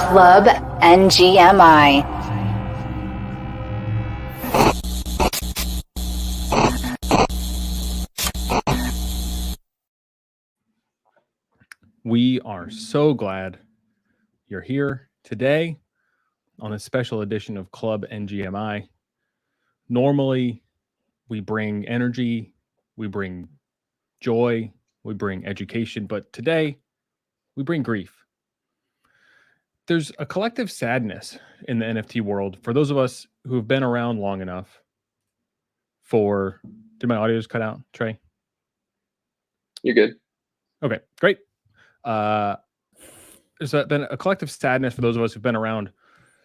Club NGMI. We are so glad you're here today on a special edition of Club NGMI. Normally, we bring energy, we bring joy, we bring education, but today we bring grief. There's a collective sadness in the NFT world for those of us who have been around long enough for... Did my audio just cut out, Trey? You're good. Okay, great. There's been a collective sadness for those of us who've been around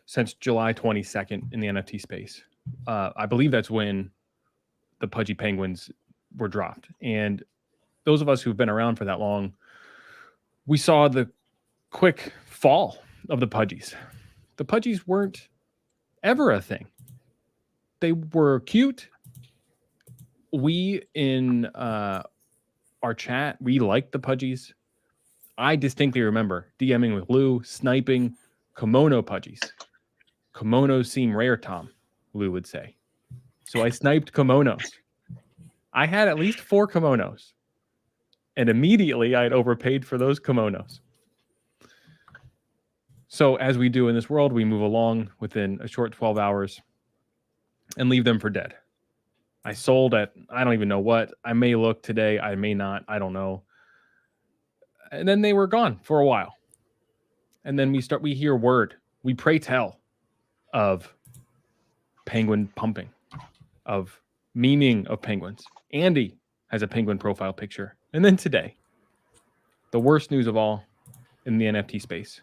since July 22nd in the NFT space. I believe that's when the Pudgy Penguins were dropped. And those of us who've been around for that long, we saw the quick fall of the Pudgies. The Pudgies weren't ever a thing. They were cute. We in our chat, we liked the Pudgies. I distinctly remember DMing with Lou, sniping kimono Pudgies. Kimonos seem rare, Tom, Lou would say. So I sniped kimonos. I had at least 4 kimonos. And immediately I had overpaid for those kimonos. So as we do in this world, we move along within a short 12 hours and leave them for dead. I sold at, I don't even know what. I may look today. I may not. I don't know. And then they were gone for a while. And then we hear word. We pray tell of penguin pumping, of memeing of penguins. Andy has a penguin profile picture. And then today, the worst news of all in the NFT space.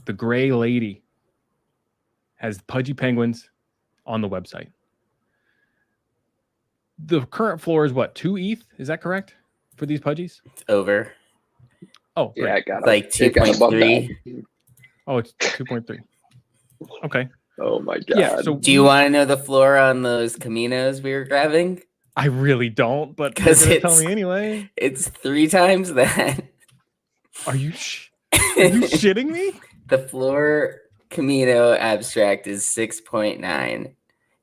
The Gray Lady has Pudgy Penguins on the website. The current floor is what, 2 ETH? Is that correct for these Pudgies? Over. Oh, yeah, I got like 2.3. Oh, it's 2.3. Okay. Oh my god. Yeah, so do you want to know the floor on those Caminos we were grabbing? I really don't, but because tell me anyway. It's 3 times that. Are you shitting me? The floor Camino abstract is 6.9.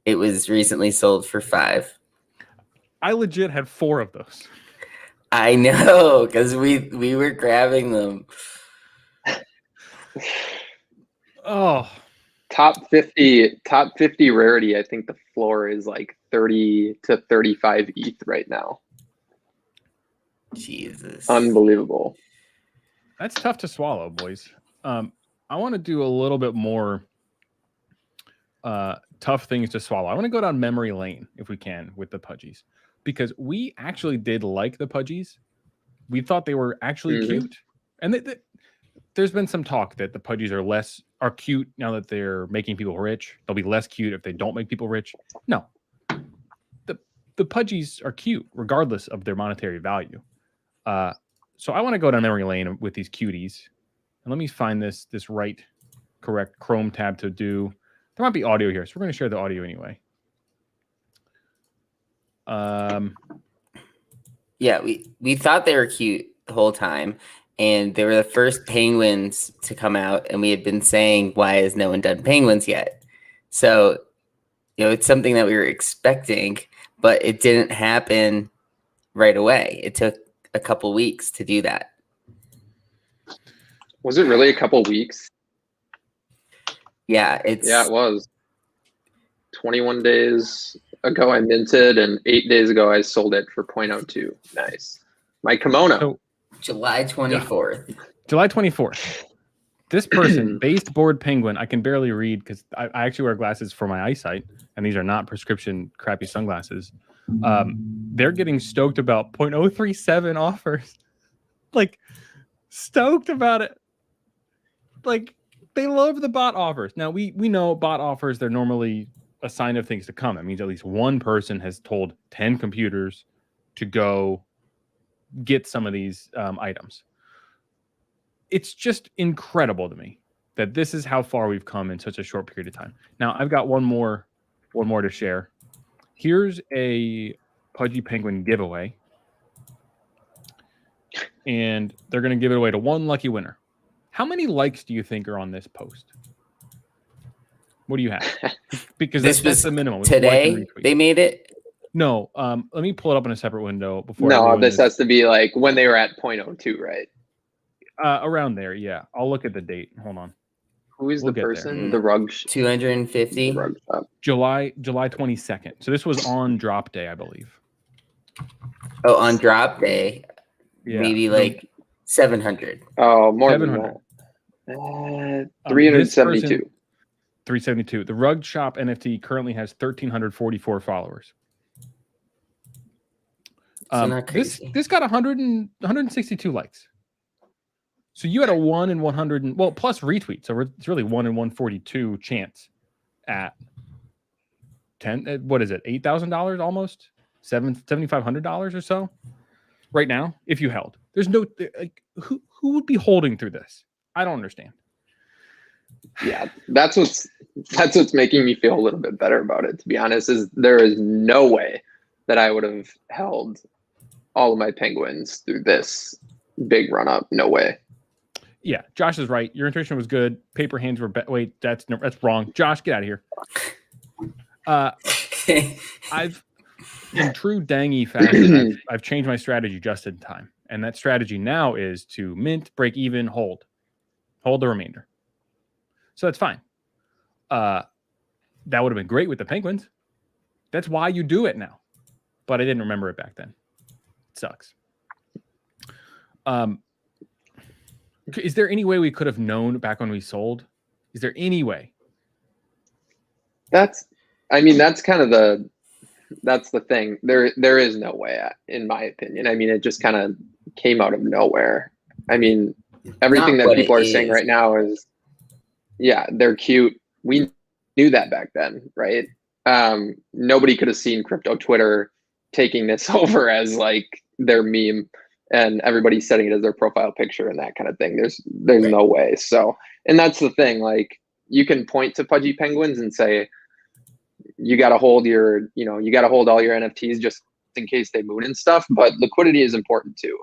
It was recently sold for 5. I legit had 4 of those. I know, because we were grabbing them. Oh, top 50 rarity. I think the floor is like 30 to 35 ETH right now. Jesus, unbelievable. That's tough to swallow, boys. I want to do a little bit more tough things to swallow. I want to go down memory lane if we can with the Pudgies, because we actually did like the Pudgies. We thought they were actually cute, and there's been some talk that the Pudgies are cute now that they're making people rich. They'll be less cute if they don't make people rich. No, the Pudgies are cute regardless of their monetary value. So I want to go down memory lane with these cuties, and let me find this correct Chrome tab to do. There might be audio here, so we're going to share the audio anyway. Yeah, we thought they were cute the whole time, and they were the first penguins to come out, and we had been saying, why has no one done penguins yet? So, it's something that we were expecting, but it didn't happen right away. It took a couple weeks to do that. Was it really a couple weeks? Yeah, it was. 21 days ago I minted, and 8 days ago I sold it for 0.02. Nice. My kimono. So, July 24th. July 24th. This person, Baseboard Penguin, I can barely read because I actually wear glasses for my eyesight, and these are not prescription crappy sunglasses. They're getting stoked about 0.037 offers. Like, stoked about it. Like, they love the bot offers. Now, we know bot offers, they're normally a sign of things to come. That means at least one person has told 10 computers to go get some of these items. It's just incredible to me that this is how far we've come in such a short period of time. Now, I've got one more to share. Here's a Pudgy Penguin giveaway. And they're going to give it away to one lucky winner. How many likes do you think are on this post? What do you have? Because This that's was the minimum. today. They made it. No, let me pull it up in a separate window before. No, this has to be like when they were at 0.02, right? Around there, yeah. I'll look at the date. Hold on. Who is We'll the get person? there. The rug. 250. The rug shop. July 22nd. So this was on drop day, I believe. Oh, on drop day, Yeah. maybe like 700. Oh, more 700. than that. 372. 372. The rug shop NFT currently has 1,344 followers. So not crazy. This got 162 likes. So you had a 1 in 100 well plus retweet. So it's really 1 in 142 chance at 10. What is it? $8,000 almost? $7,500 or so right now. If you held, there's no like who would be holding through this? I don't understand. Yeah, that's what's making me feel a little bit better about it. To be honest, is there is no way that I would have held all of my penguins through this big run up. No way. Yeah, Josh is right. Your intuition was good. Paper hands were wait. That's wrong. Josh, get out of here. I've in true Dangy fashion, I've changed my strategy just in time, and that strategy now is to mint, break even, hold the remainder. So that's fine. That would have been great with the Penguins. That's why you do it now. But I didn't remember it back then. It sucks. Is there any way we could have known back when we sold? Is there any way? That's kind of that's the thing. There is no way, in my opinion. I mean, it just kind of came out of nowhere. I mean, everything that people are saying right now is, yeah, they're cute. We knew that back then, right? Nobody could have seen crypto Twitter taking this over as like their meme and everybody setting it as their profile picture and that kind of thing. There's no way. So, and that's the thing, like you can point to Pudgy Penguins and say, you got to hold all your NFTs just in case they moon and stuff, but liquidity is important too.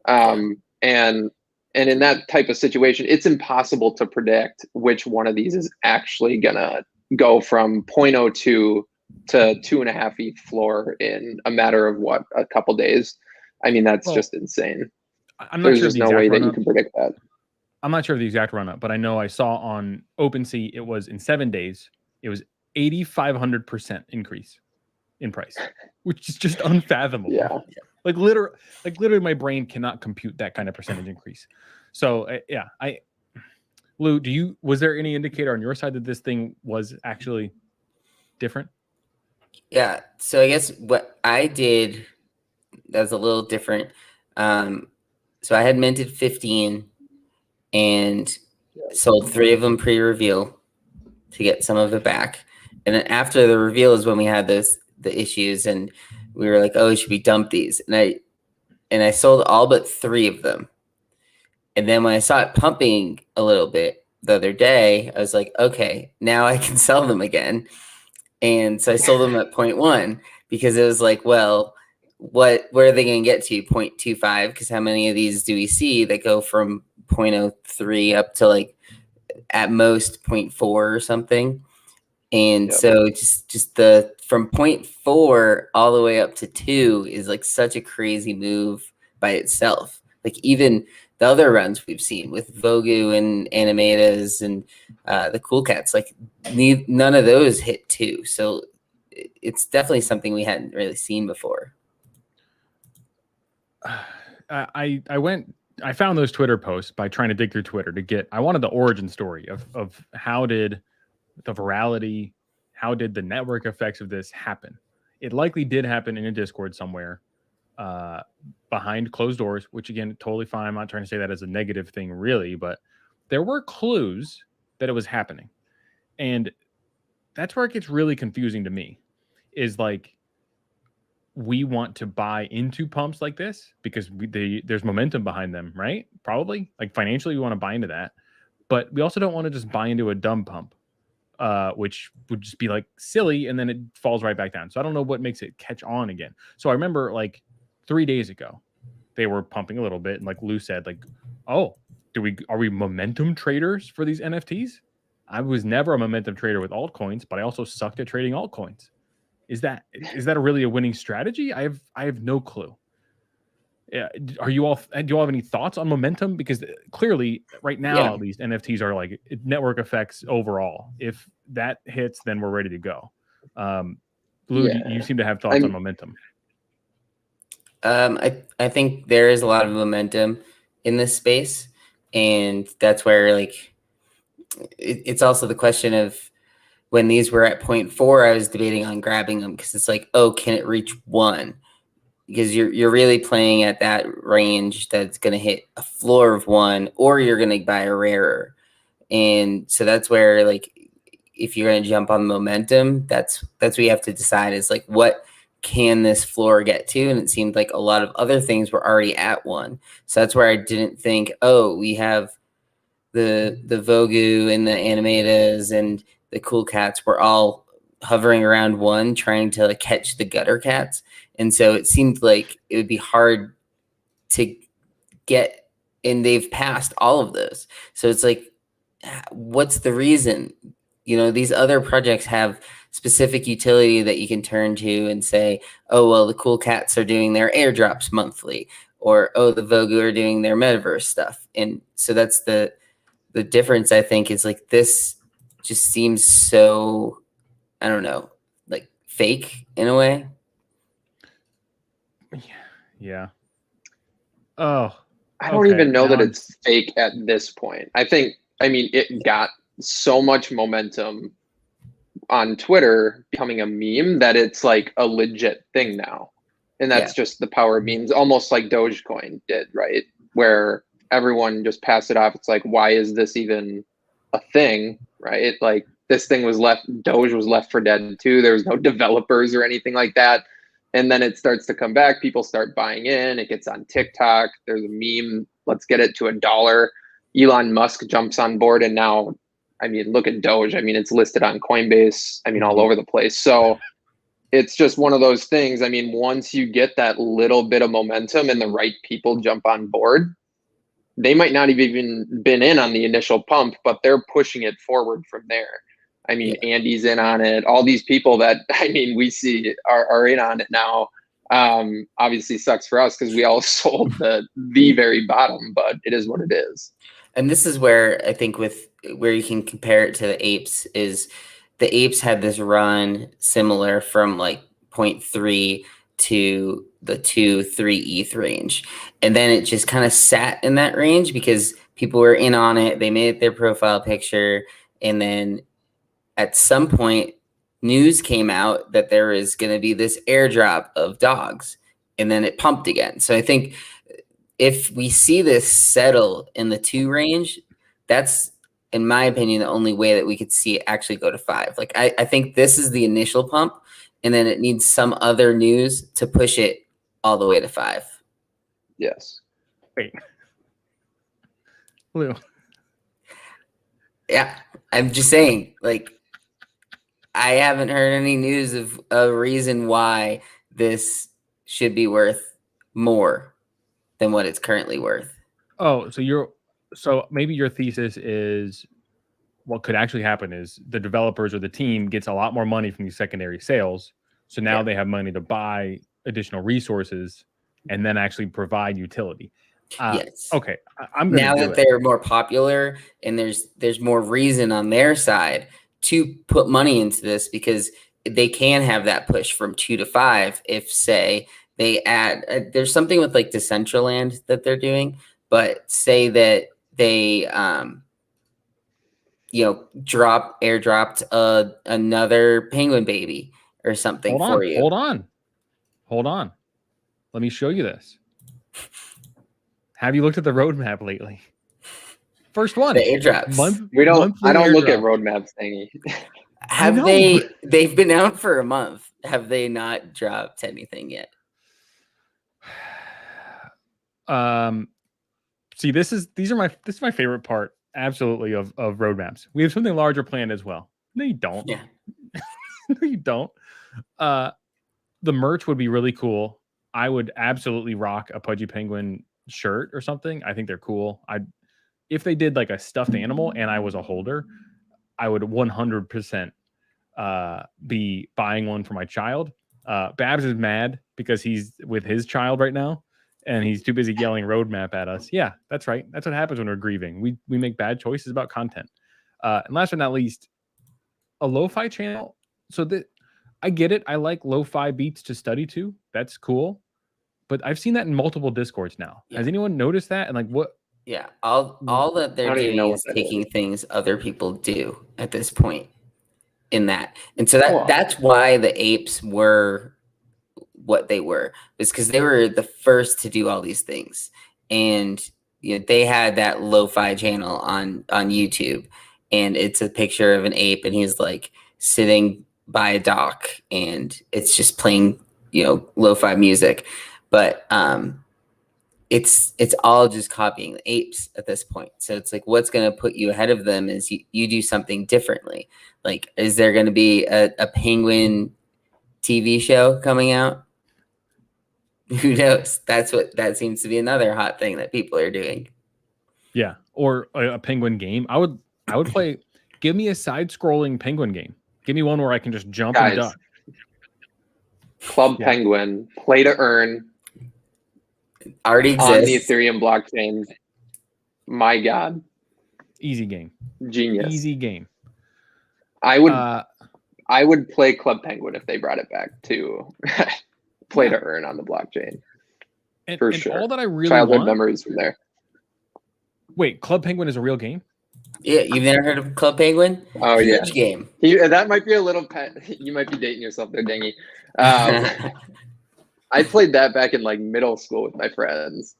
And in that type of situation, it's impossible to predict which one of these is actually gonna go from 0.02 to 2.5 ETH floor in a matter of a couple days. I mean, that's just insane. There's just no way that you can predict that. I'm not sure of the exact run up, but I know I saw on OpenSea it was in 7 days, it was 8,500% increase in price, which is just unfathomable. Yeah. Like literally my brain cannot compute that kind of percentage increase. So Lou, was there any indicator on your side that this thing was actually different? Yeah. So I guess what I did that was a little different. So I had minted 15 and sold 3 of them pre-reveal to get some of it back. And then after the reveal is when we had the issues and we were like, oh, should we dump these? And I sold all but 3 of them. And then when I saw it pumping a little bit the other day, I was like, okay, now I can sell them again. And so I sold them at 0.1 because it was like, well, where are they going to get to? 0.25? Because how many of these do we see that go from 0.03 up to like at most 0.4 or something? And so just the from 0.4 all the way up to 2 is like such a crazy move by itself. Like even the other runs we've seen with Vogu and Animatas and the Cool Cats, like none of those hit 2. So it's definitely something we hadn't really seen before. I found those Twitter posts by trying to dig through Twitter I wanted the origin story of how did the virality, how did the network effects of this happen? It likely did happen in a Discord somewhere behind closed doors, which again, totally fine. I'm not trying to say that as a negative thing really, but there were clues that it was happening. And that's where it gets really confusing to me is like, we want to buy into pumps like this because there's momentum behind them, right? Probably like financially we want to buy into that, but we also don't want to just buy into a dumb pump, which would just be like silly and then it falls right back down. So I don't know what makes it catch on again. So I remember like 3 days ago, they were pumping a little bit and like Lou said, like, oh, are we momentum traders for these NFTs? I was never a momentum trader with altcoins, but I also sucked at trading altcoins. Is that really a winning strategy? I have no clue. Yeah, do you all have any thoughts on momentum? Because clearly, right now, at least NFTs are like network effects overall. If that hits, then we're ready to go. Blue, you seem to have thoughts on momentum. I think there is a lot of momentum in this space, and that's where like it's also the question of when these were at 0.4, I was debating on grabbing them because it's like, oh, can it reach 1? Because you're really playing at that range that's going to hit a floor of 1, or you're going to buy a rarer. And so that's where, like, if you're going to jump on momentum, that's what you have to decide is like, what can this floor get to? And it seemed like a lot of other things were already at 1. So that's where I didn't think, oh, we have the Vogu and the Animatas and the Cool Cats were all hovering around 1, trying to like, catch the gutter cats. And so it seemed like it would be hard to get, and they've passed all of those. So it's like, what's the reason? You know, these other projects have specific utility that you can turn to and say, oh, well, the Cool Cats are doing their airdrops monthly, or, oh, the Vogu are doing their metaverse stuff. And so that's the difference, I think, is like this just seems so, I don't know, like fake in a way. Yeah. Oh, I don't even know that it's fake at this point. I mean, it got so much momentum on Twitter becoming a meme that it's like a legit thing now. And that's just the power of memes, almost like Dogecoin did, right? Where everyone just passed it off. It's like, why is this even a thing, right? Like this thing was Doge was left for dead too. There was no developers or anything like that. And then it starts to come back. People start buying in. It gets on TikTok. There's a meme. Let's get it to $1. Elon Musk jumps on board. And now, I mean, look at Doge. I mean, it's listed on Coinbase. I mean, all over the place. So it's just one of those things. I mean, once you get that little bit of momentum and the right people jump on board, they might not have even been in on the initial pump, but they're pushing it forward from there. I mean, Andy's in on it. All these people that, I mean, we see are in on it now. Obviously sucks for us because we all sold the very bottom, but it is what it is. And this is where I think where you can compare it to the apes is the apes had this run similar from like 0.3 to the 2-3 ETH range. And then it just kind of sat in that range because people were in on it. They made it their profile picture. And then at some point, news came out that there is going to be this airdrop of dogs. And then it pumped again. So I think if we see this settle in the 2 range, that's, in my opinion, the only way that we could see it actually go to 5. Like I think this is the initial pump, and then it needs some other news to push it all the way to 5. Yes. Wait. Lou. Yeah, I'm just saying, like, I haven't heard any news of a reason why this should be worth more than what it's currently worth. Oh, so maybe your thesis is what could actually happen is the developers or the team gets a lot more money from these secondary sales. So now they have money to buy additional resources and then actually provide utility. Yes. Okay. I'm gonna now that they're more popular and there's more reason on their side to put money into this because they can have that push from 2 to 5 if, say, they add there's something with like Decentraland that they're doing, but say that they airdropped another penguin baby or something for you. Hold on. Let me show you this. Have you looked at the roadmap lately? First one. The airdrops. I don't look at roadmaps, Dangy. They've been out for a month. Have they not dropped anything yet? See, this is my favorite part, absolutely, of roadmaps. We have something larger planned as well. No, you don't. Yeah. No, you don't. The merch would be really cool. I would absolutely rock a Pudgy Penguin shirt or something. I think they're cool. if they did like a stuffed animal and I was a holder, I would 100% be buying one for my child. Babs is mad because he's with his child right now and he's too busy yelling roadmap at us. Yeah, that's right. That's what happens when we're grieving. We make bad choices about content. And last but not least, a lo-fi channel. So that I get it. I like lo-fi beats to study to. That's cool. But I've seen that in multiple Discords now. Yeah. Has anyone noticed that? And like what? Yeah, all that I they're don't even know doing what is that taking is. things other people do at this point in that. And so Well, that's why the apes were what they were, is because they were the first to do all these things. And they had that lo-fi channel on YouTube, and it's a picture of an ape and he's like sitting by a dock and it's just playing, lo-fi music. But it's all just copying the apes at this point. So it's like, what's going to put you ahead of them is you do something differently. Like, is there going to be a penguin TV show coming out? Who knows? That seems to be another hot thing that people are doing. Yeah, or a penguin game. I would play. Give me a side-scrolling penguin game. Give me one where I can just jump and duck. Club Penguin, play to earn, already exists on the Ethereum blockchain. My God, easy game, genius, easy game. I would play Club Penguin if they brought it back to play to earn on the blockchain. For sure. All that I really childhood memories from there. Wait, Club Penguin is a real game? Yeah, you've never heard of Club Penguin? Oh, yeah. Huge game. That might be a little you might be dating yourself there, Dangy. I played that back in like middle school with my friends.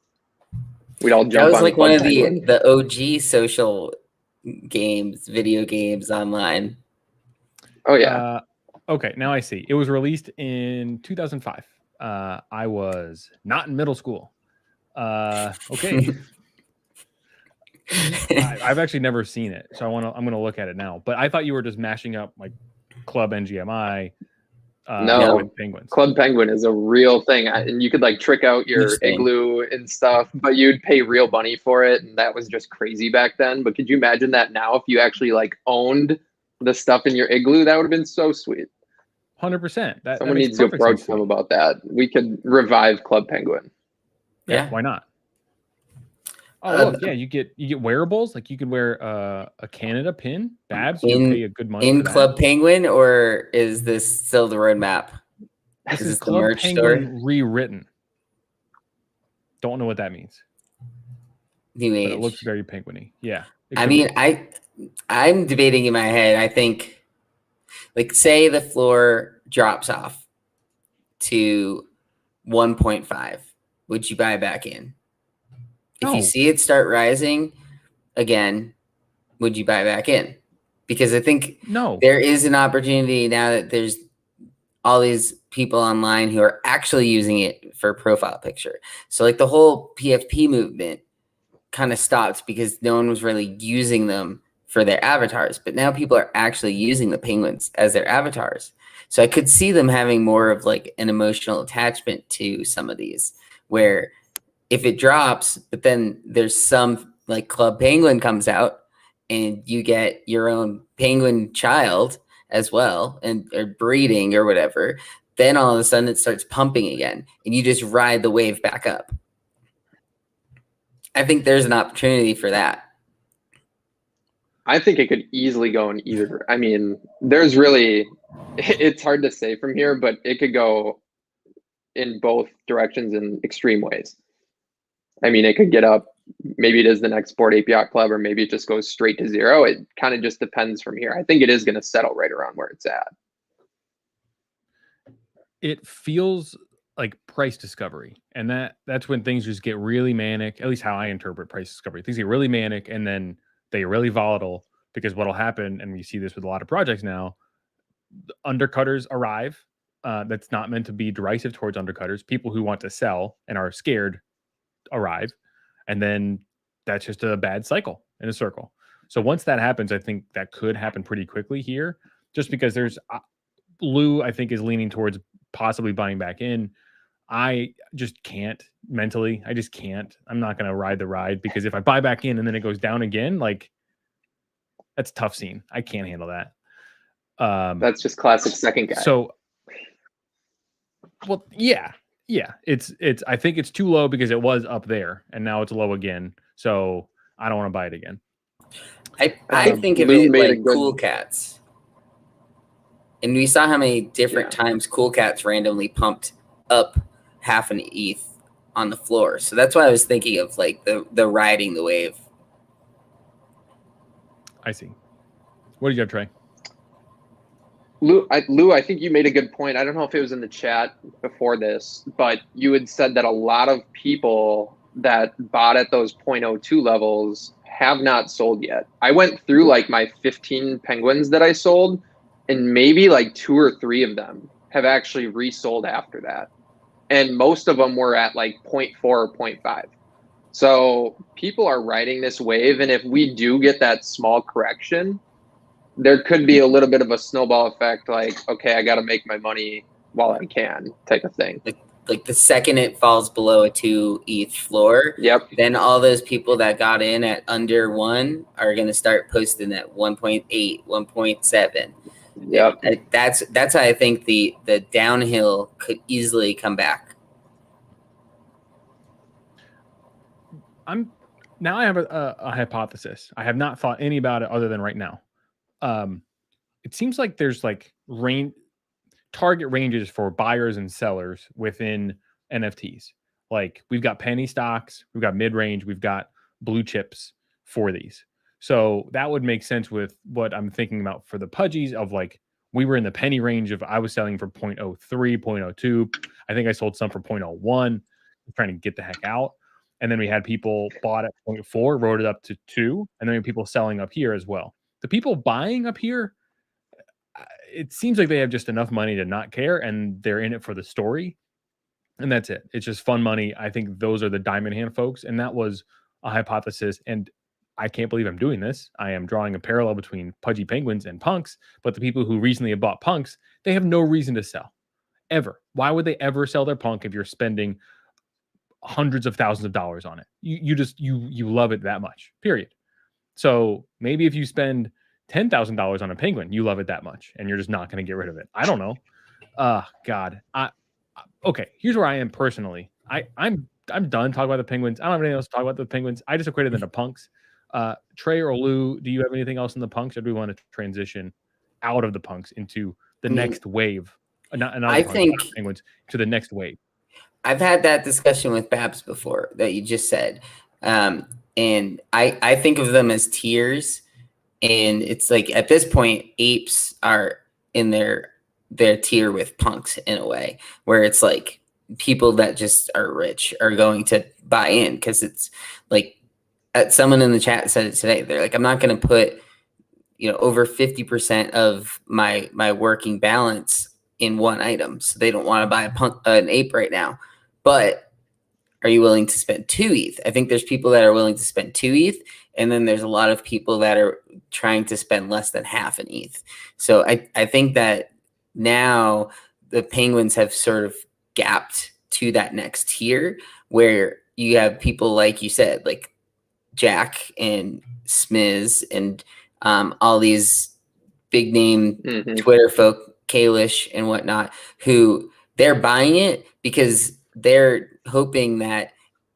We'd all jump on. That was like one of Penguin. the OG social games, video games online. Oh yeah. Okay, now I see. It was released in 2005. I was not in middle school. Okay. I've actually never seen it, so I'm gonna look at it now. But I thought you were just mashing up like Club NGMI. No, with penguins. Club Penguin is a real thing, and you could like trick out your igloo and stuff, but you'd pay real money for it, and that was just crazy back then. But could you imagine that now if you actually like owned the stuff in your igloo? That would have been so sweet. 100%. Someone needs to approach them about that. We could revive Club Penguin. Yeah, why not? Oh, look, yeah, you get wearables. Like you could wear a Canada pin. Babs, you pay a good money in for Club that. Penguin, or is this still the roadmap? This is the Club merch Penguin store? rewritten. Don't know what that means. New age. But it looks very penguiny. Yeah. I mean, I'm debating in my head. I think, like, say the floor drops off to 1.5. Would you buy back in? If you see it start rising again, would you buy back in? Because I think there is an opportunity now that there's all these people online who are actually using it for a profile picture. So like the whole PFP movement kind of stopped because no one was really using them for their avatars. But now people are actually using the penguins as their avatars. So I could see them having more of like an emotional attachment to some of these, where if it drops, but then there's some like Club Penguin comes out and you get your own penguin child as well, and or breeding or whatever, then all of a sudden it starts pumping again and you just ride the wave back up. I think there's an opportunity for that. I think it could easily go in either. I mean, there's really, it's hard to say from here, but it could go in both directions in extreme ways. I mean, it could get up. Maybe it is the next Bored Ape Yacht Club, or maybe it just goes straight to zero. It kind of just depends from here. I think it is going to settle right around where it's at. It feels like price discovery, and that's when things just get really manic. At least how I interpret price discovery. Things get really manic, and then they get really volatile, because what'll happen, and we see this with a lot of projects now, undercutters arrive. That's not meant to be derisive towards undercutters. People who want to sell and are scared arrive, and then that's just a bad cycle in a circle. So once that happens, I think that could happen pretty quickly here, just because there's Lou, I think, is leaning towards possibly buying back in. I just can't mentally. I just can't. I'm not going to ride the ride, because if I buy back in and then it goes down again, like, that's a tough scene. I can't handle that. That's just classic second guy. So, well, yeah. It's. I think it's too low because it was up there and now it's low again. So I don't want to buy it again. I think of Lou it made a like good- Cool Cats. And we saw how many different times Cool Cats randomly pumped up half an ETH on the floor. So that's why I was thinking of like the riding the wave. I see. What did you have, Trey? Lou, I think you made a good point. I don't know if it was in the chat before this, but you had said that a lot of people that bought at those 0.02 levels have not sold yet. I went through like my 15 penguins that I sold, and maybe like 2 or 3 of them have actually resold after that. And most of them were at like 0.4 or 0.5. So people are riding this wave. And if we do get that small correction, there could be a little bit of a snowball effect. Like, okay, I got to make my money while I can type of thing. Like the second it falls below a 2 ETH floor, Yep. then all those people that got in at under 1 are going to start posting at 1.8, 1.7. Yep. That's how I think the downhill could easily come back. Now I have a hypothesis. I have not thought any about it other than right now. It seems like there's like target ranges for buyers and sellers within NFTs. Like we've got penny stocks, we've got mid-range, we've got blue chips for these. So that would make sense with what I'm thinking about for the Pudgies of like, we were in the penny range of, I was selling for 0.03, 0.02. I think I sold some for 0.01, trying to get the heck out. And then we had people bought at 0.4, wrote it up to 2. And then we had people selling up here as well. The people buying up here, it seems like they have just enough money to not care, and they're in it for the story. And that's it. It's just fun money. I think those are the diamond hand folks. And that was a hypothesis. And I can't believe I'm doing this. I am drawing a parallel between Pudgy Penguins and punks, but the people who recently have bought punks, they have no reason to sell ever. Why would they ever sell their punk if you're spending hundreds of thousands of dollars on it? You love it that much, period. So maybe if you spend $10,000 on a penguin, you love it that much and you're just not going to get rid of it. I don't know. God. Okay, here's where I am personally. I'm done talking about the penguins. I don't have anything else to talk about the penguins. I just equated them to punks. Trey or Lou, do you have anything else in the punks, or do we want to transition out of the punks into the next wave? I think penguins to the next wave. I've had that discussion with Babs before that you just said. And I think of them as tiers. And it's like at this point, apes are in their tier with punks in a way, where it's like people that just are rich are going to buy in, because it's like someone in the chat said it today. They're like, I'm not going to put over 50% of my working balance in one item, so they don't want to buy an ape right now. But are you willing to spend 2 ETH? I think there's people that are willing to spend 2 ETH, and then there's a lot of people that are trying to spend less than half an ETH. So I think that now the penguins have sort of gapped to that next tier, where you have people like you said, like Jack and Smiz and all these big name Twitter folk, Kalish and whatnot, who they're buying it because they're hoping that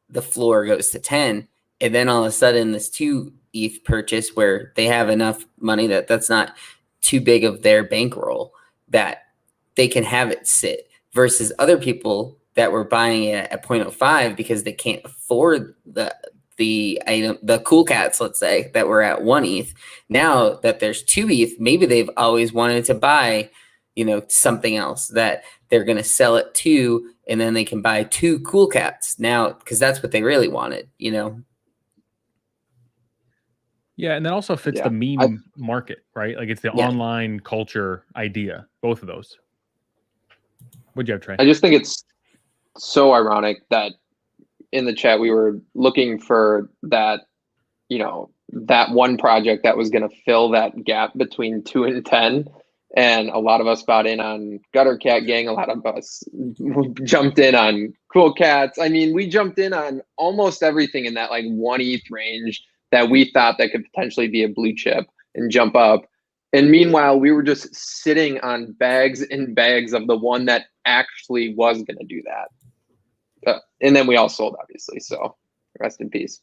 the floor goes to 10, and then all of a sudden this 2 ETH purchase where they have enough money that's not too big of their bankroll that they can have it sit, versus other people that were buying it at 0.05 because they can't afford the item, the cool cats, let's say, that were at 1 ETH. Now that there's 2 ETH, maybe they've always wanted to buy, something else that they're going to sell it to, and then they can buy 2 cool cats now, because that's what they really wanted, Yeah, and that also fits the meme market, right? Like it's the online culture idea, both of those. What'd you have, Trey? I just think it's so ironic that in the chat we were looking for that, that one project that was going to fill that gap between 2 and 10. And a lot of us bought in on Gutter Cat Gang. A lot of us jumped in on Cool Cats. I mean, we jumped in on almost everything in that like 1 ETH range that we thought that could potentially be a blue chip and jump up. And meanwhile, we were just sitting on bags and bags of the one that actually was going to do that. And then we all sold, obviously. So rest in peace.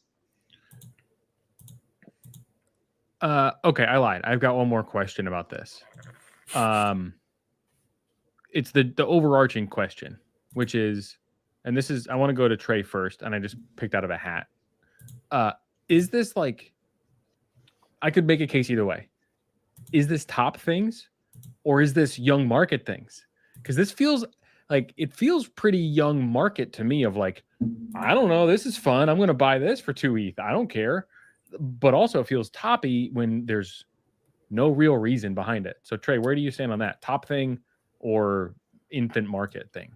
Okay, I lied. I've got one more question about this. It's the overarching question, which is, and this is, I want to go to Trey first, and I just picked out of a hat. Is this like, I could make a case either way. Is this top things or is this young market things? Because this feels like, it feels pretty young market to me of like, I don't know, this is fun. I'm going to buy this for 2 ETH. I don't care. But also it feels toppy when there's no real reason behind it. So Trey, where do you stand on that? Top thing or infant market thing?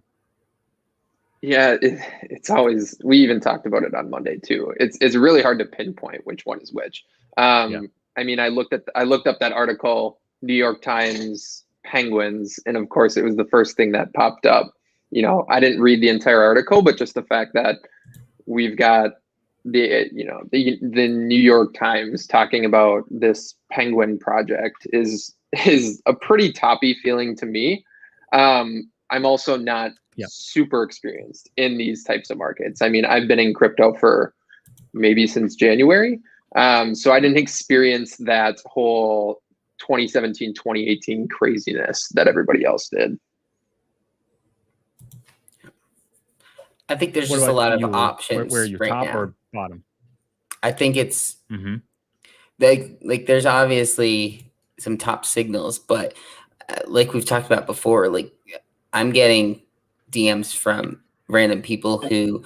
Yeah, it's always, we even talked about it on Monday too. It's really hard to pinpoint which one is which. Yeah. I mean, I looked up that article, New York Times Penguins, and of course it was the first thing that popped up. You know, I didn't read the entire article, but just the fact that we've got the New York Times talking about this penguin project is a pretty toppy feeling to me. I'm also not super experienced in these types of markets. I mean, I've been in crypto for maybe since January. So I didn't experience that whole 2017, 2018 craziness that everybody else did. I think there's just a lot of options. Where are you, right top now. or bottom? I think it's like there's obviously some top signals, but like we've talked about before, like I'm getting DMs from random people who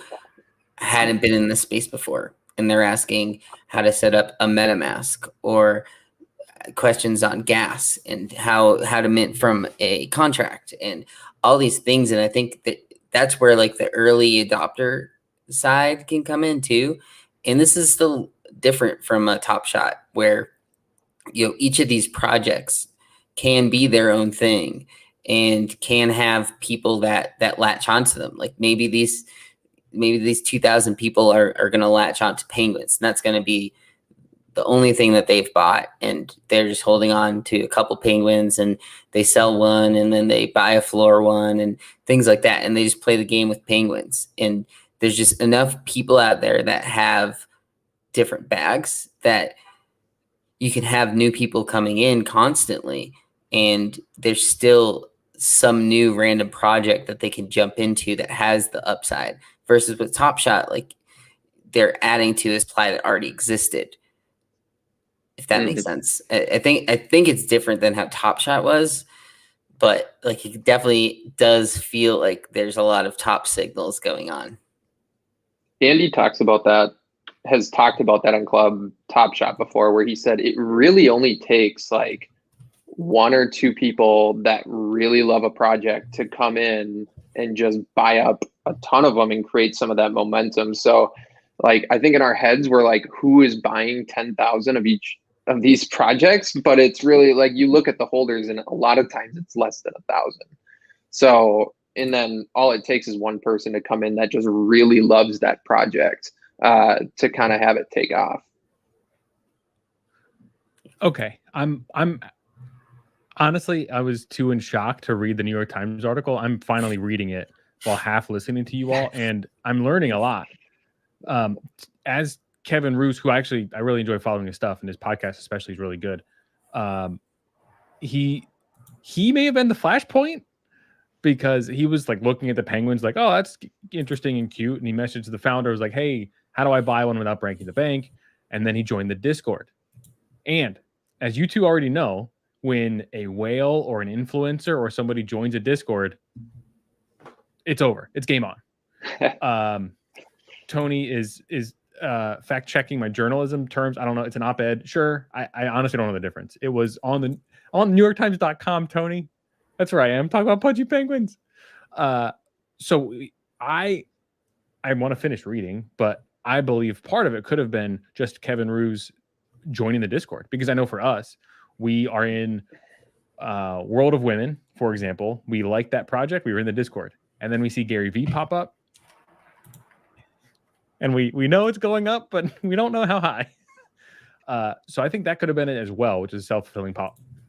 hadn't been in this space before, and they're asking how to set up a MetaMask or questions on gas and how to mint from a contract and all these things. And I think that's where like the early adopter side can come in too. And this is still different from a Top Shot where, you know, each of these projects can be their own thing and can have people that latch onto them. Like maybe these 2,000 people are going to latch onto Penguins, and that's going to be the only thing that they've bought, and they're just holding on to a couple Penguins, and they sell one and then they buy a floor one and things like that, and they just play the game with Penguins. And there's just enough people out there that have different bags that you can have new people coming in constantly, and there's still some new random project that they can jump into that has the upside, versus with Top Shot, like they're adding to a supply that already existed. If that makes sense. I think it's different than how Top Shot was, but like it definitely does feel like there's a lot of top signals going on. Andy has talked about that on Club Top Shot before, where he said it really only takes like 1 or 2 people that really love a project to come in and just buy up a ton of them and create some of that momentum. So like, I think in our heads, we're like, who is buying 10,000 of each of these projects? But it's really like, you look at the holders and a lot of times it's less than 1,000. So, and then all it takes is one person to come in that just really loves that project to kind of have it take off. Okay. I'm honestly, I was too in shock to read the New York Times article. I'm finally reading it while half listening to you all, and I'm learning a lot. As Kevin Roos, who I really enjoy following his stuff, and his podcast especially is really good. He may have been the flashpoint, because he was like looking at the Penguins like, oh, that's interesting and cute. And he messaged the founder, was like, hey, how do I buy one without breaking the bank? And then he joined the Discord. And as you two already know, when a whale or an influencer or somebody joins a Discord, it's over. It's game on. Tony is fact checking my journalism terms. I don't know. It's an op-ed. Sure. I honestly don't know the difference. It was on NewYorkTimes.com, Tony. That's where I am talking about Pudgy Penguins. So I want to finish reading, but I believe part of it could have been just Kevin Roos joining the Discord, because I know for us, we are in World of Women, for example, we like that project. We were in the Discord, and then we see Gary Vee pop up, and we know it's going up, but we don't know how high. So I think that could have been it as well, which is a self-fulfilling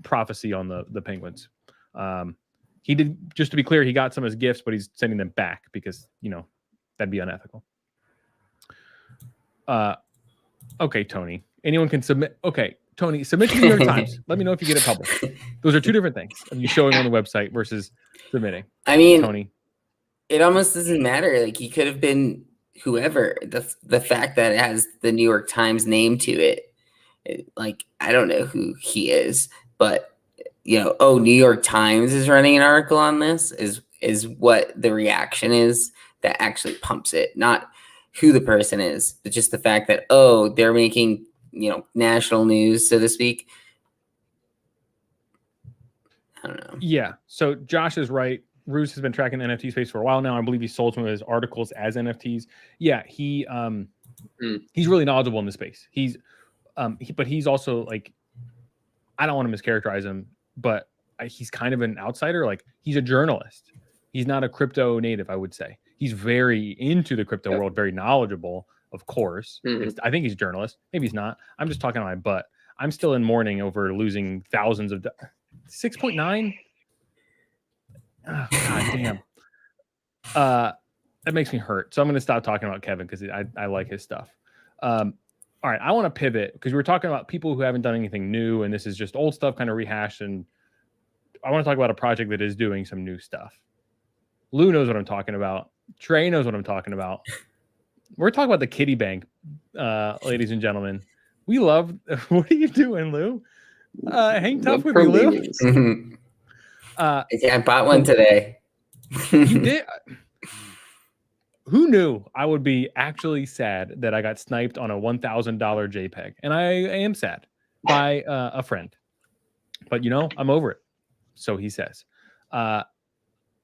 prophecy on the Penguins. He did, just to be clear, he got some as gifts, but he's sending them back because, you know, that'd be unethical. Okay, Tony. Anyone can submit. Okay, Tony, submit to the New York Times. Let me know if you get it published. Those are two different things. You showing on the website versus submitting. I mean, Tony, it almost doesn't matter. Like, he could have been whoever. The fact that it has the New York Times name to it, like, I don't know who he is, but you know, oh, New York Times is running an article on this is what the reaction is that actually pumps it, not who the person is, but just the fact that, oh, they're making, you know, national news, so to speak. I don't know. Yeah. So Josh is right. Roos has been tracking the NFT space for a while now. I believe he sold some of his articles as NFTs. Yeah, he's really knowledgeable in the space. But he's also, like, I don't want to mischaracterize him, but he's kind of an outsider. Like, he's a journalist. He's not a crypto native, I would say. He's very into the crypto world, very knowledgeable, of course. I think he's a journalist. Maybe he's not. I'm just talking on my butt. I'm still in mourning over losing thousands of 6.9. Oh, God damn. That makes me hurt. So I'm going to stop talking about Kevin because I like his stuff. All right, I want to pivot because we were talking about people who haven't done anything new, and this is just old stuff kind of rehashed. And I want to talk about a project that is doing some new stuff. Lou knows what I'm talking about. Trey knows what I'm talking about. We're talking about the Kitty Bank, ladies and gentlemen. We love. What are you doing, Lou? Hang tough with me, Lou. I bought one today. You did. Who knew I would be actually sad that I got sniped on a $1,000 JPEG? And I am sad by a friend. But, you know, I'm over it. So he says.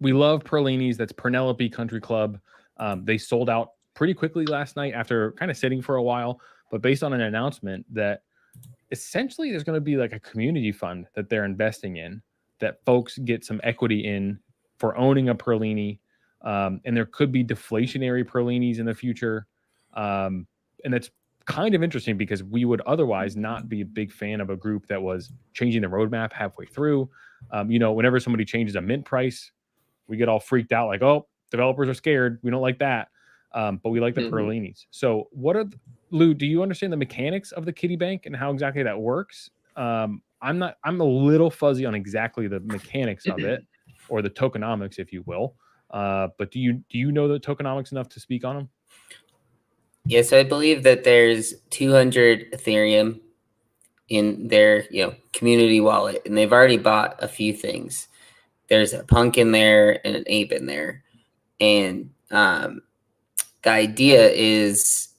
We love Perlini's. That's Penelope Country Club. They sold out pretty quickly last night after kind of sitting for a while. But based on an announcement that essentially there's going to be like a community fund that they're investing in, that folks get some equity in for owning a Perlini. And there could be deflationary Perlinis in the future. And that's kind of interesting because we would otherwise not be a big fan of a group that was changing the roadmap halfway through. You know, whenever somebody changes a mint price, we get all freaked out like, oh, developers are scared. We don't like that. But we like the Perlinis. So what are Lou, do you understand the mechanics of the Kitty Bank and how exactly that works? I'm a little fuzzy on exactly the mechanics of it or the tokenomics, if you will. But do you know the tokenomics enough to speak on them? Yes, I believe that there's 200 Ethereum in their community wallet, and they've already bought a few things. There's a punk in there and an ape in there, and the idea is,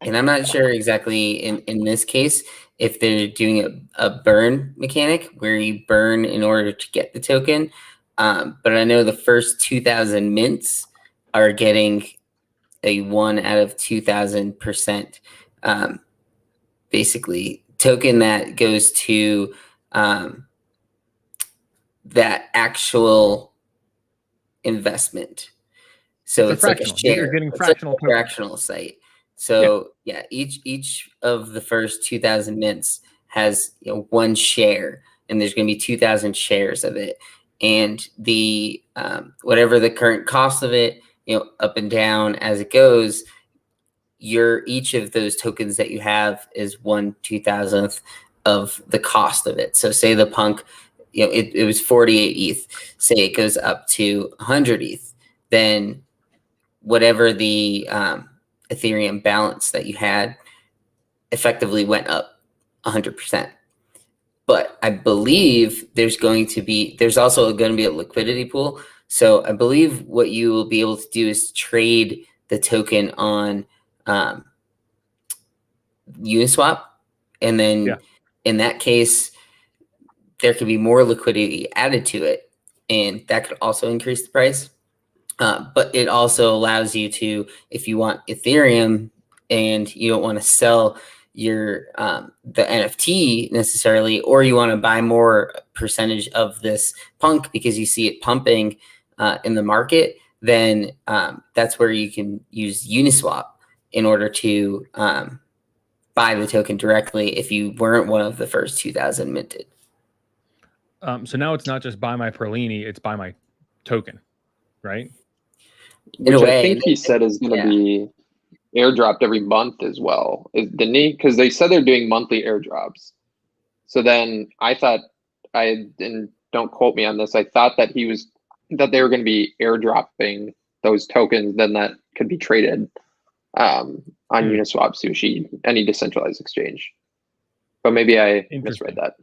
and I'm not sure exactly in this case if they're doing a burn mechanic where you burn in order to get the token. But I know the first 2,000 mints are getting a 1 out of 2,000% basically token that goes to that actual investment. So it's like a share. You're getting fractional, like a fractional site. So yeah, each of the first 2,000 mints has 1 share, and there's going to be 2,000 shares of it. And the whatever the current cost of it, up and down as it goes, each of those tokens that you have is 1/2000th of the cost of it. So say the punk, it was 48 ETH. Say it goes up to 100 ETH, then whatever the Ethereum balance that you had effectively went up 100%. But I believe there's also going to be a liquidity pool. So I believe what you will be able to do is trade the token on Uniswap. And then in that case, there could be more liquidity added to it. And that could also increase the price. But it also allows you to, if you want Ethereum and you don't want to sell your the NFT necessarily, or you want to buy more percentage of this punk because you see it pumping in the market, then that's where you can use Uniswap in order to buy the token directly if you weren't one of the first 2,000 minted. So now it's not just buy my Perlini, it's buy my token, right? Which I think he said is going to be airdropped every month as well, didn't he? Because they said they're doing monthly airdrops. So then I thought, and don't quote me on this, I thought that they were going to be airdropping those tokens, then that could be traded on Uniswap, Sushi, any decentralized exchange. But maybe I misread that.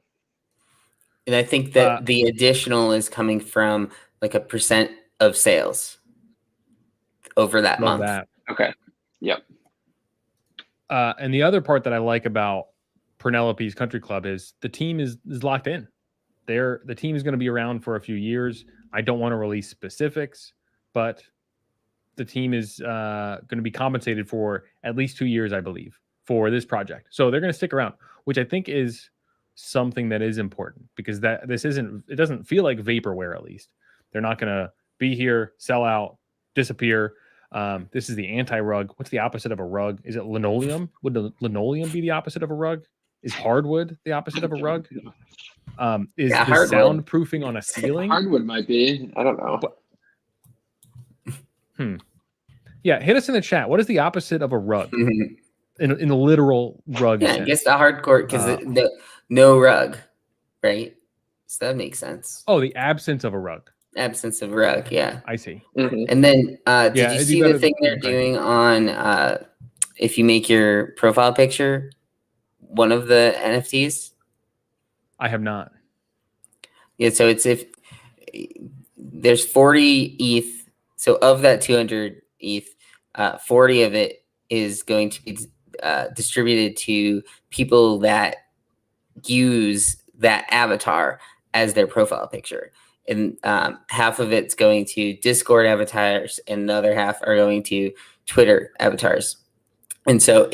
And I think that the additional is coming from like a % of sales over that month. Okay. Yep. And the other part that I like about Penelope's Country Club is the team is locked in. The team is going to be around for a few years. I don't want to release specifics, but the team is going to be compensated for at least 2 years, I believe, for this project. So they're going to stick around, which I think is something that is important, because it doesn't feel like vaporware. At least they're not going to be here, sell out, disappear. This is the anti-rug. What's the opposite of a rug? Is it linoleum? Would the linoleum be the opposite of a rug? Is hardwood the opposite of a rug? Is soundproofing on a ceiling? Hardwood might be. I don't know. Yeah, hit us in the chat. What is the opposite of a rug? In the literal rug sense? I guess the hardcore, because no rug, right? So that makes sense. Oh, the absence of a rug. Absence of rug, yeah. I see. And then did you see the thing they're doing on if you make your profile picture one of the NFTs? I have not. Yeah, so it's if there's 40 ETH, so of that 200 ETH, 40 of it is going to be distributed to people that use that avatar as their profile picture. And half of it's going to Discord avatars, and the other half are going to Twitter avatars. And so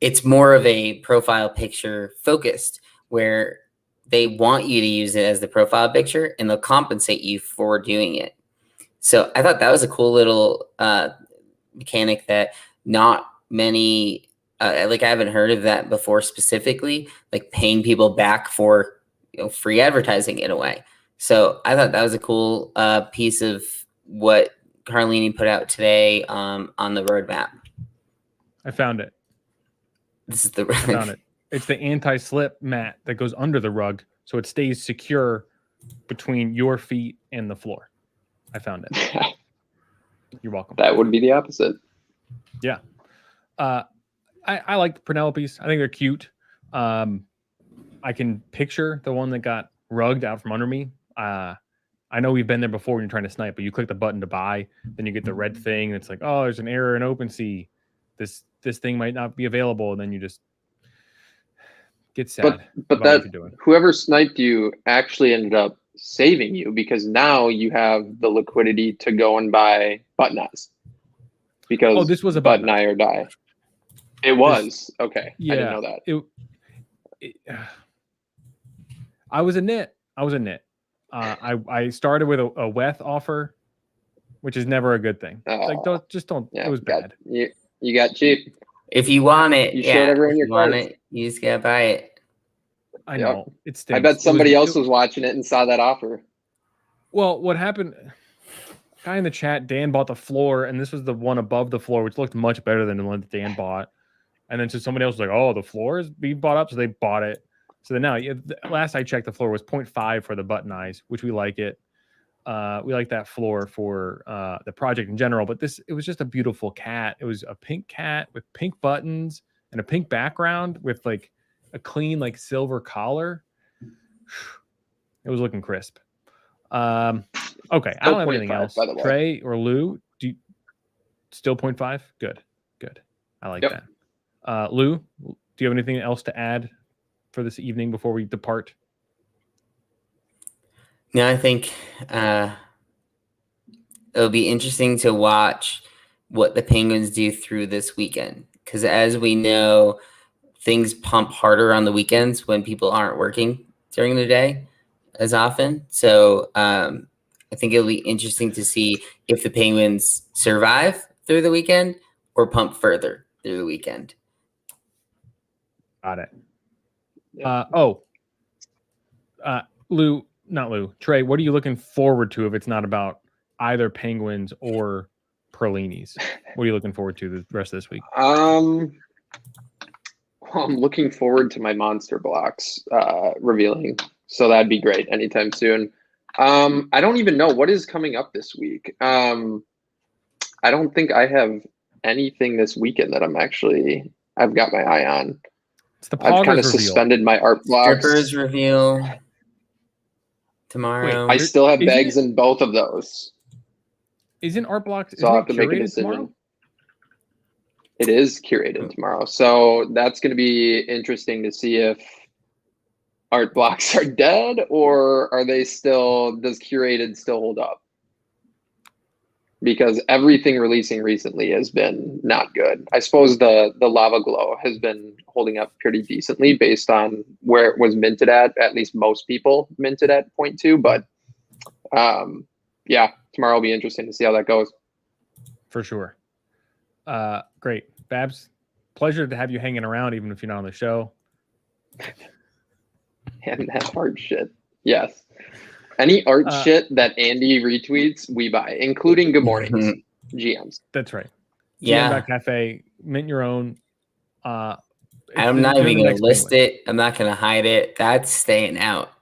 it's more of a profile picture focused, where they want you to use it as the profile picture, and they'll compensate you for doing it. So I thought that was a cool little mechanic that not many, like I haven't heard of that before specifically, like paying people back for free advertising in a way. So I thought that was a cool piece of what Carlini put out today on the roadmap. I found it. This is the I found it. It's the anti-slip mat that goes under the rug, so it stays secure between your feet and the floor. I found it. You're welcome. That would be the opposite. Yeah. I like the Penelopes. I think they're cute. I can picture the one that got rugged out from under me. I know we've been there before when you're trying to snipe, but you click the button to buy, then you get the red thing. And it's like, oh, there's an error in OpenSea. This thing might not be available. And then you just get sad. But that whoever sniped you actually ended up saving you, because now you have the liquidity to go and buy button eyes. Because this was a button eye or die. It was. Okay. Yeah, I didn't know that. I was a nit. I started with a WETH offer, which is never a good thing. Like don't. Yeah, it was bad. You got cheap. If you want it, you showed everyone your cards. Want it, you just gotta buy it. I know. It's. I bet somebody else was watching it and saw that offer. Well, what happened? Guy in the chat, Dan bought the floor, and this was the one above the floor, which looked much better than the one that Dan bought. And then so somebody else was like, "Oh, the floor is being bought up," so they bought it. So then now, last I checked, the floor was 0.5 for the button eyes, which we like it. We like that floor for the project in general. But it was just a beautiful cat. It was a pink cat with pink buttons and a pink background with like a clean like silver collar. It was looking crisp. Okay, I don't have anything else. Trey or Lou, do you still 0.5? Good. I like that. Lou, do you have anything else to add for this evening before we depart? No, I think it'll be interesting to watch what the Penguins do through this weekend, because as we know, things pump harder on the weekends when people aren't working during the day as often. So I think it'll be interesting to see if the Penguins survive through the weekend or pump further through the weekend. Got it. Yeah. Trey, what are you looking forward to if it's not about either Penguins or Perlinis? What are you looking forward to the rest of this week? I'm looking forward to my monster blocks revealing, so that'd be great anytime soon. I don't even know what is coming up this week. I don't think I have anything this weekend that I've got my eye on. It's the I've kind of Poggers reveal. suspended my art blocks. Strippers reveal tomorrow. I still have Isn't bags in both of those. Isn't art blocks? So I'll have Isn't to it make a curated decision. tomorrow? It is curated tomorrow. So that's going to be interesting to see if art blocks are dead or are they still, does curated still hold up? Because everything releasing recently has been not good. I suppose the Lava Glow has been holding up pretty decently based on where it was minted at least most people minted at 0.2. But yeah, tomorrow will be interesting to see how that goes. For sure. Great. Babs, pleasure to have you hanging around even if you're not on the show. And that art shit. Yes. Any art shit that Andy retweets, we buy, including Good Mornings GMs. That's right. Yeah. GM.cafe, mint your own. I'm not even going to list it. I'm not going to hide it. That's staying out.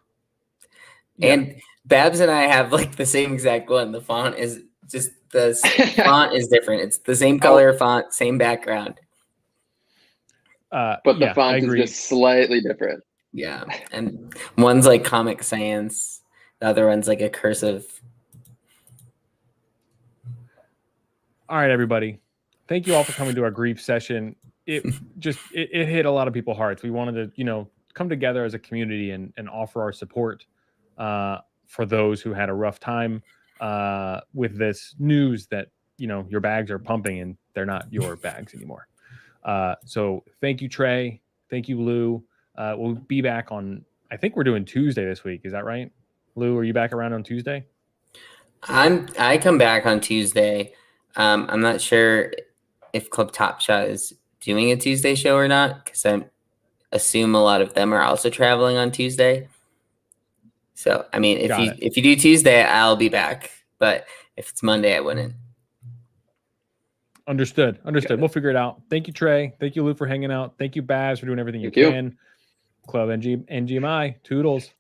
Yeah. And Babs and I have like the same exact one. The font is just the font is different. It's the same color font, same background. But the font is just slightly different. Yeah. And one's like Comic Sans. The other one's like a cursive. All right, everybody. Thank you all for coming to our grief session. It hit a lot of people's hearts. We wanted to, come together as a community and offer our support for those who had a rough time with this news that, your bags are pumping and they're not your bags anymore. So thank you, Trey. Thank you, Lou. We'll be back on, I think we're doing Tuesday this week. Is that right? Lou, are you back around on Tuesday? I come back on Tuesday. I'm not sure if Club Top Shot is doing a Tuesday show or not, because I assume a lot of them are also traveling on Tuesday. So, I mean, if you do Tuesday, I'll be back. But if it's Monday, I wouldn't. Understood. We'll figure it out. Thank you, Trey. Thank you, Lou, for hanging out. Thank you, Baz, for doing everything you can. Club NGMI. Toodles.